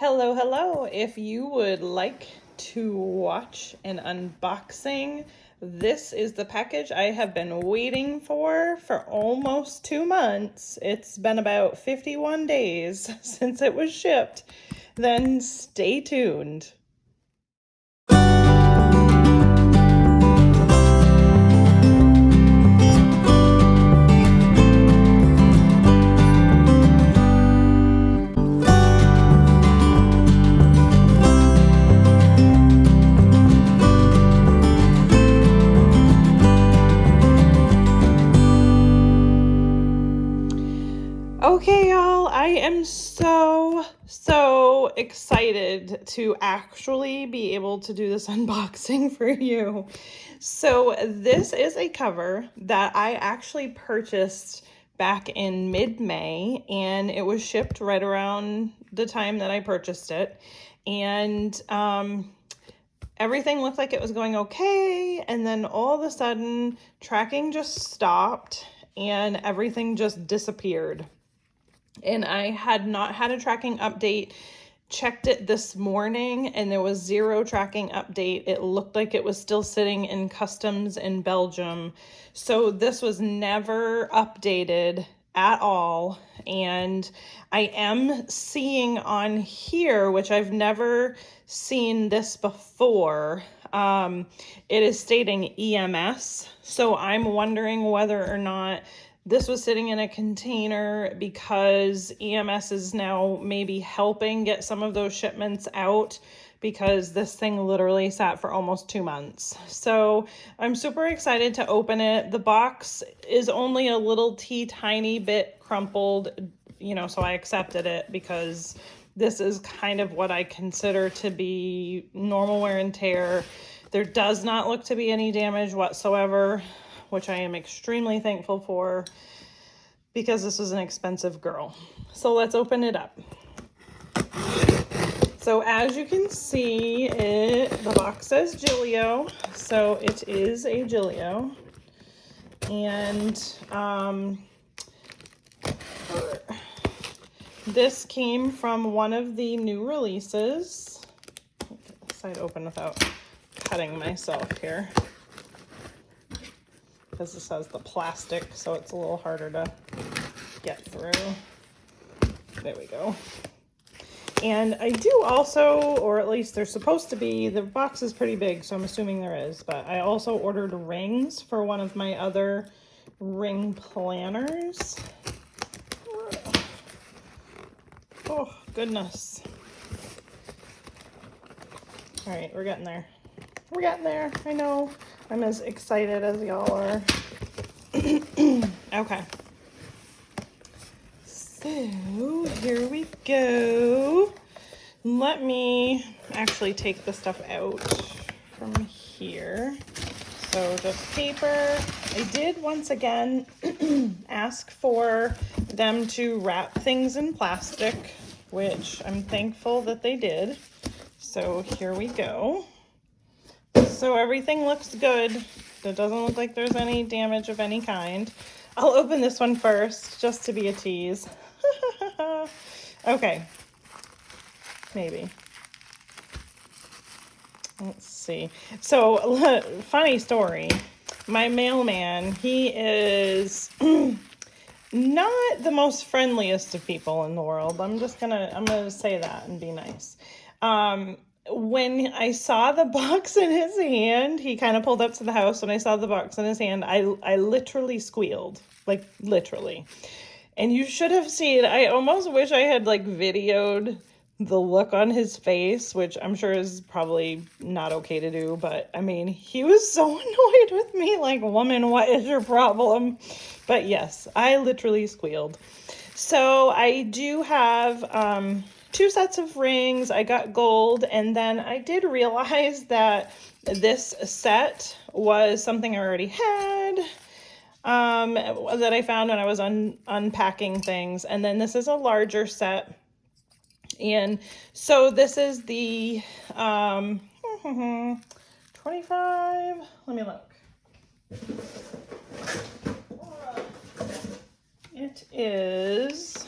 Hello, hello. If you would like to watch an unboxing, this is the package I have been waiting for almost 2 months. It's been about 51 days since it was shipped. Then stay tuned. Okay, y'all, I am so excited to actually be able to do this unboxing for you. So this is a cover that I actually purchased back in mid-May, and it was shipped right around the time that I purchased it. And everything looked like it was going okay, and then all of a sudden tracking just stopped and everything just disappeared. And I had not had a tracking update. Checked it this morning and there was zero tracking update. It looked like it was still sitting in customs in Belgium. So this was never updated at all. And I am seeing on here, which I've never seen this before, it is stating EMS. So I'm wondering whether or not this was sitting in a container because EMS is now maybe helping get some of those shipments out, because this thing literally sat for almost 2 months. So I'm super excited to open it. The box is only a little tiny bit crumpled, so I accepted it because this is kind of what I consider to be normal wear and tear. There does not look to be any damage whatsoever, which I am extremely thankful for because this was an expensive girl. So let's open it up. So as you can see, the box says Gillio, so it is a Gillio. And this came from one of the new releases. I'll get the side open without cutting myself here, because this has the plastic, so it's a little harder to get through. There we go. And I do also, or at least they're supposed to be, the box is pretty big, so I'm assuming there is, but I also ordered rings for one of my other ring planners. Oh, goodness. All right, we're getting there. We're getting there. I know. I'm as excited as y'all are. Okay. So here we go. Let me actually take the stuff out from here. So just paper. I did once again ask for them to wrap things in plastic, which I'm thankful that they did. So here we go. So everything looks good. It doesn't look like there's any damage of any kind. I'll open this one first, just to be a tease. Okay. Maybe. Let's see. So, funny story. My mailman, he is not the most friendliest of people in the world. I'm gonna say that and be nice. When I saw the box in his hand, he kind of pulled up to the house. When I saw the box in his hand, I literally squealed, like literally. And you should have seen, I almost wish I had videoed the look on his face, which I'm sure is probably not okay to do. But I mean, he was so annoyed with me, like, woman, what is your problem? But yes, I literally squealed. So I do have 2 sets of rings. I got gold, and then I did realize that this set was something I already had, that I found when I was unpacking things. And then this is a larger set. And so this is the 25, let me look. It is,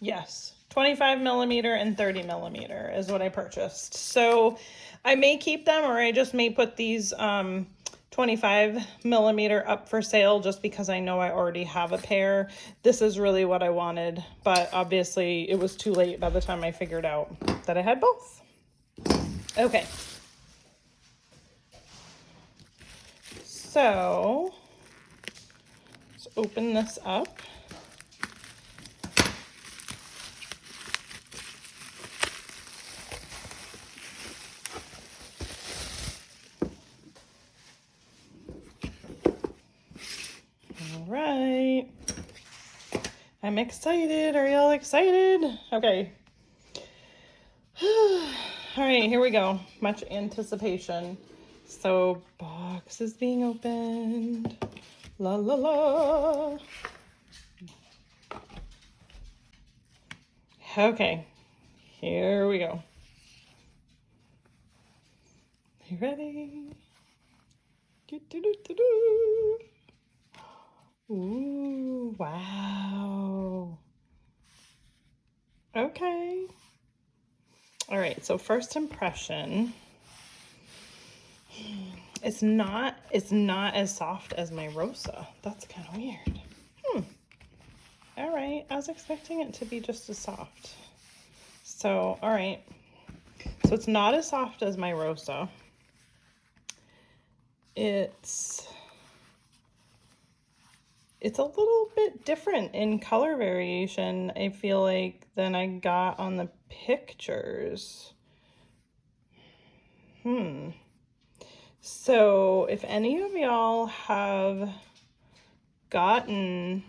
yes, 25 millimeter and 30 millimeter is what I purchased. So I may keep them, or I just may put these 25 millimeter up for sale just because I know I already have a pair. This is really what I wanted, but obviously it was too late by the time I figured out that I had both. Okay. So let's open this up. All right. I'm excited. Are y'all excited? Okay. All right, here we go. Much anticipation. So, box is being opened. La la la. Okay, here we go. You ready? Do-do-do-do-do. Ooh, wow. Okay. All right, so first impression. It's not as soft as my Rosa. That's kind of weird. All right, I was expecting it to be just as soft. So, all right. So it's not as soft as my Rosa. It's a little bit different in color variation, I feel like, than I got on the pictures. So if any of y'all have gotten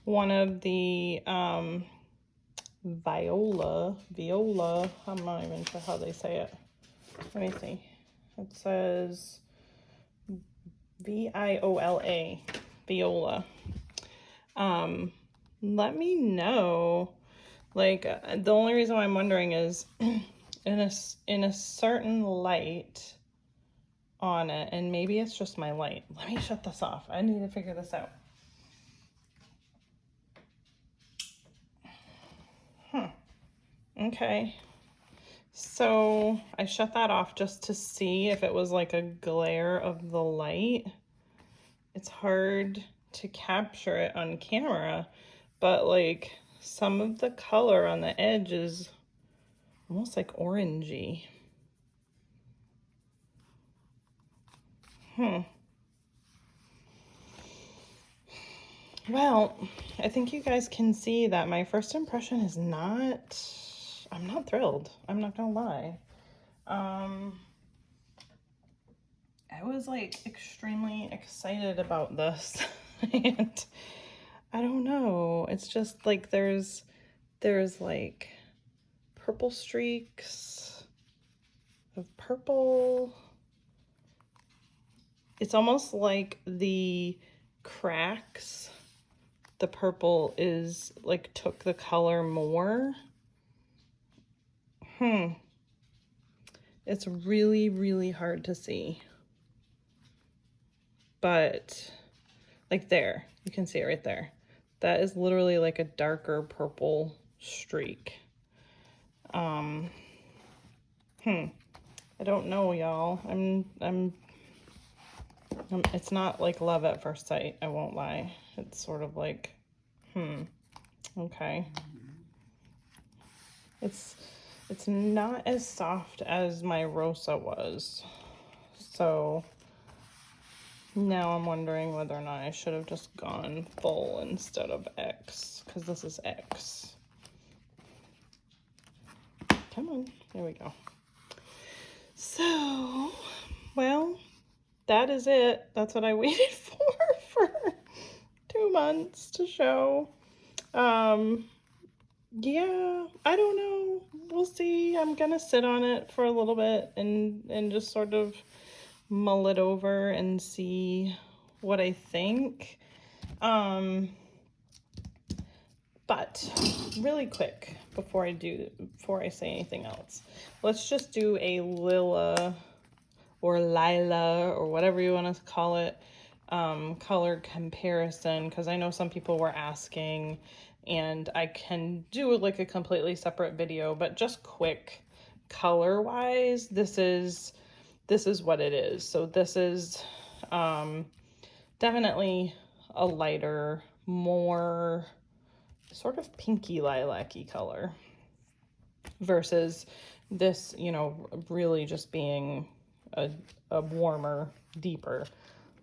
one of the Viola, I'm not even sure how they say it. Let me see. It says Viola, Viola. Let me know. Like, the only reason why I'm wondering is in a certain light on it, and maybe it's just my light. Let me shut this off. I need to figure this out. Okay. So I shut that off just to see if it was like a glare of the light. It's hard to capture it on camera, but like some of the color on the edge is almost like orangey. Well, I think you guys can see that my first impression is I'm not thrilled. I'm not gonna lie. I was like extremely excited about this and I don't know. It's just like there's like purple streaks of purple. It's almost like the cracks, the purple is like took the color more. It's really, really hard to see. But like there, you can see it right there. That is literally like a darker purple streak. I don't know, y'all. It's not like love at first sight, I won't lie. It's sort of like, okay. It's not as soft as my Rosa was. So now I'm wondering whether or not I should have just gone full instead of X, because this is X. Come on, there we go. So, well, that is it. That's what I waited for 2 months to show. Yeah, I don't know. We'll see. I'm gonna sit on it for a little bit and just sort of mull it over and see what I think. But really quick before I say anything else, let's just do a Lila or Lila or whatever you want to call it color comparison, because I know some people were asking, and I can do like a completely separate video, but just quick color wise, this is what it is. So this is definitely a lighter, more sort of pinky lilac-y color versus this, you know, really just being a warmer, deeper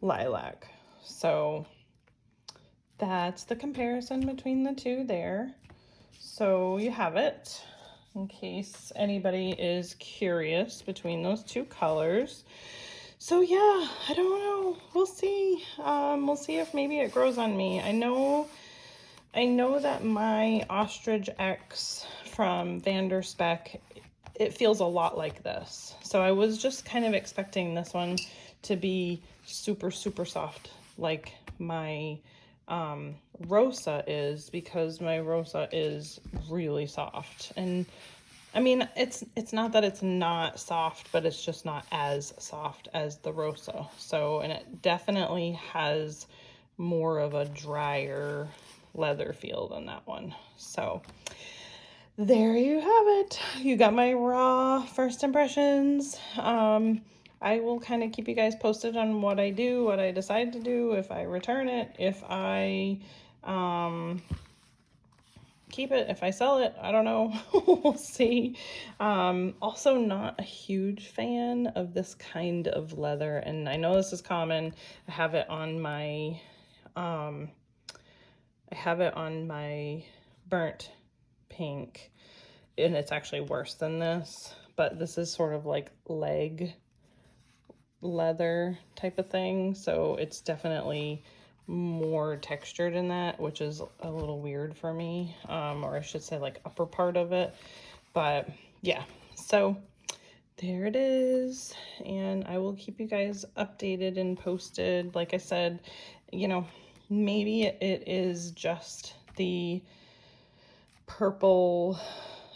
lilac. So that's the comparison between the two there. So you have it in case anybody is curious between those two colors. So yeah, I don't know. We'll see. We'll see if maybe it grows on me. I know that my Ostrich X from Vanderspec, it feels a lot like this. So I was just kind of expecting this one to be super, super soft like my Rosa is, because my Rosa is really soft. And I mean, it's not that it's not soft, but it's just not as soft as the Rosa. So, and it definitely has more of a drier leather feel than that one. So there you have it. You got my raw first impressions. I will kind of keep you guys posted on what I do, what I decide to do, if I return it, if I keep it, if I sell it, I don't know. We'll see. Also not a huge fan of this kind of leather, and I know this is common. I have it on my burnt pink, and it's actually worse than this, but this is sort of like leg leather type of thing, so it's definitely more textured in that, which is a little weird for me, or I should say like upper part of it. But yeah, so there it is, and I will keep you guys updated and posted. Like I said, you know, maybe it is just the purple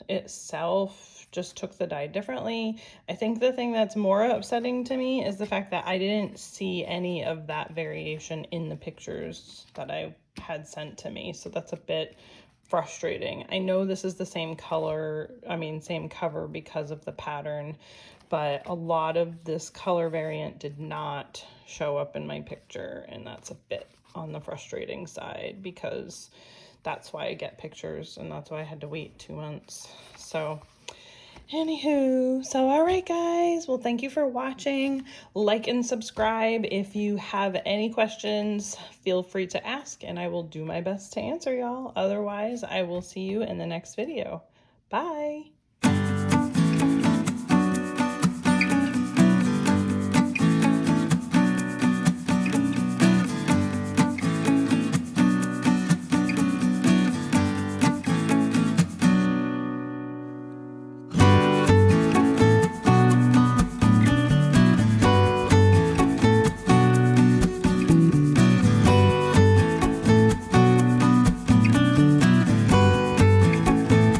itself just took the dye differently. I think the thing that's more upsetting to me is the fact that I didn't see any of that variation in the pictures that I had sent to me. So that's a bit frustrating. I know this is the same color, same cover because of the pattern, but a lot of this color variant did not show up in my picture, and that's a bit on the frustrating side, because that's why I get pictures, and that's why I had to wait 2 months. So anywho, so all right guys, well, thank you for watching. Like and subscribe. If you have any questions, feel free to ask, and I will do my best to answer y'all. Otherwise, I will see you in the next video. Bye.